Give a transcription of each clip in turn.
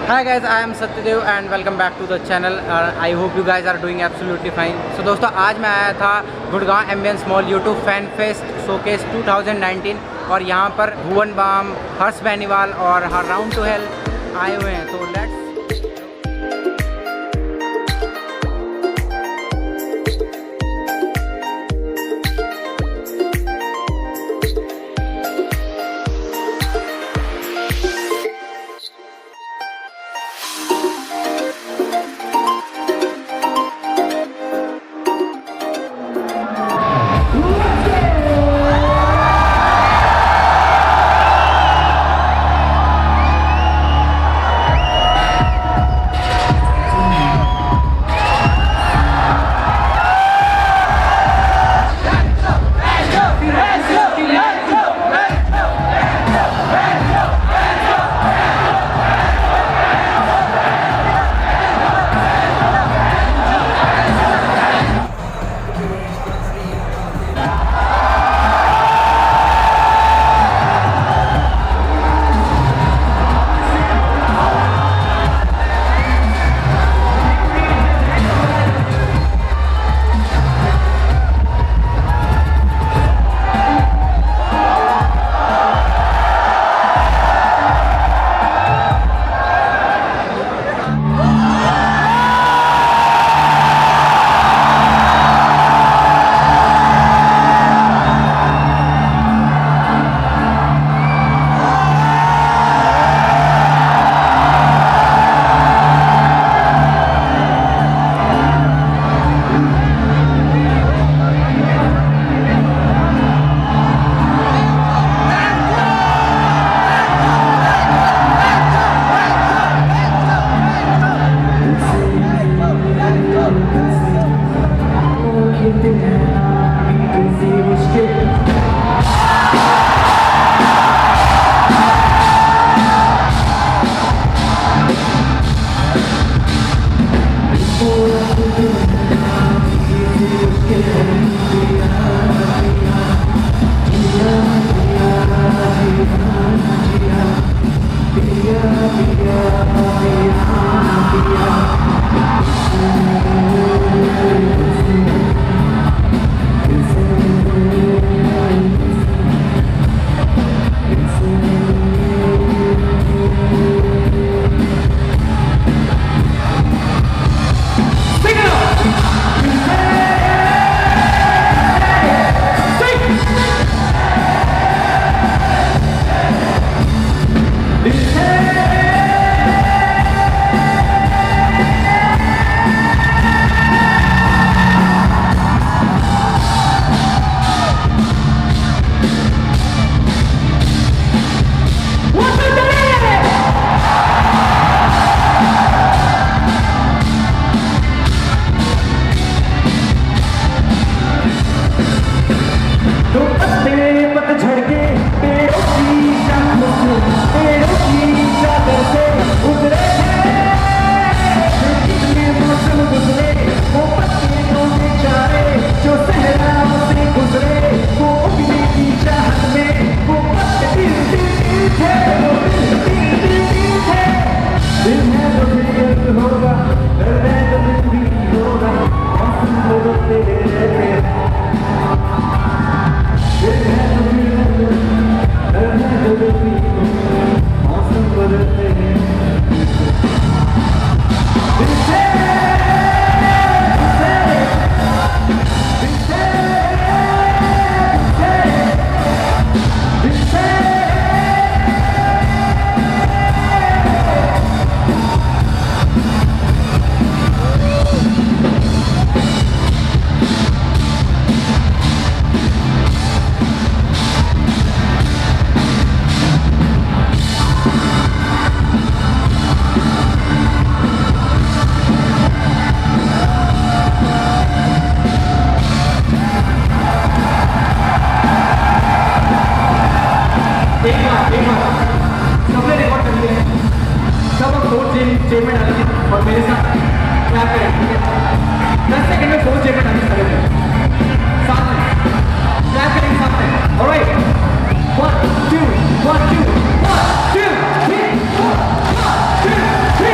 Hi guys, I am Satyadev and welcome back to the channel. I hope you guys are doing absolutely fine. So दोस्तों आज मैं आया था Gurgaon ambience mall YouTube FanFest showcase 2019 और यहाँ पर भुवन balm, Harsh Beniwal और राउंड टू हेल आए हुए हैं. तो लेट्स और मेरे साथ क्लैप करें, ठीक है? 10 सेकंड में 4 स्टेटमेंट आने करेंगे, साथ में क्लैप करेंगे साथ में। Alright, 1 2 1 2 1 2 3 1 2 3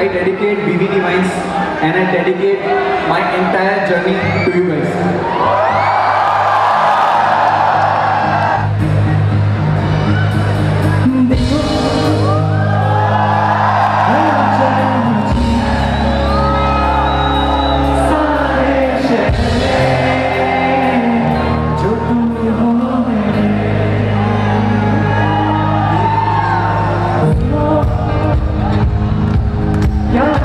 I dedicate BVD Vines and I dedicate my entire journey to you guys. Yeah.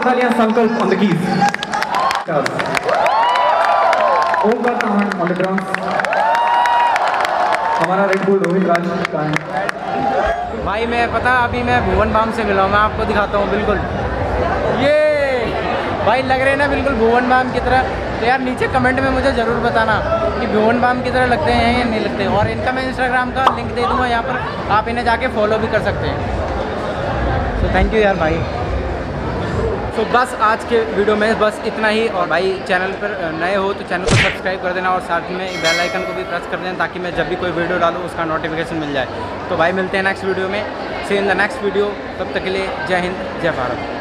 Battalion Sankalp on the keys. Omkar Taman on the drums. हमारा रेड बुल रोहित राज का है। भाई मैं पता अभी मैं भुवन बाम से मिला हूँ, मैं आपको दिखाता हूँ। बिल्कुल ये भाई लग रहे हैं ना बिल्कुल भुवन बाम की तरह। तो यार नीचे कमेंट में मुझे ज़रूर बताना कि भुवन बाम की तरह लगते हैं या नहीं लगते हैं। और इनका मैं इंस्टाग्राम का लिंक दे दूँगा यहाँ पर, आप इन्हें जाके फॉलो भी कर सकते हैं। तो थैंक यू यार भाई। तो बस आज के वीडियो में बस इतना ही। और भाई चैनल पर नए हो तो चैनल को सब्सक्राइब कर देना और साथ में बेल आइकन को भी प्रेस कर देना ताकि मैं जब भी कोई वीडियो डालूँ उसका नोटिफिकेशन मिल जाए। तो भाई मिलते हैं नेक्स्ट वीडियो में। सी इन द नेक्स्ट वीडियो। तब तक के लिए जय हिंद जय भारत।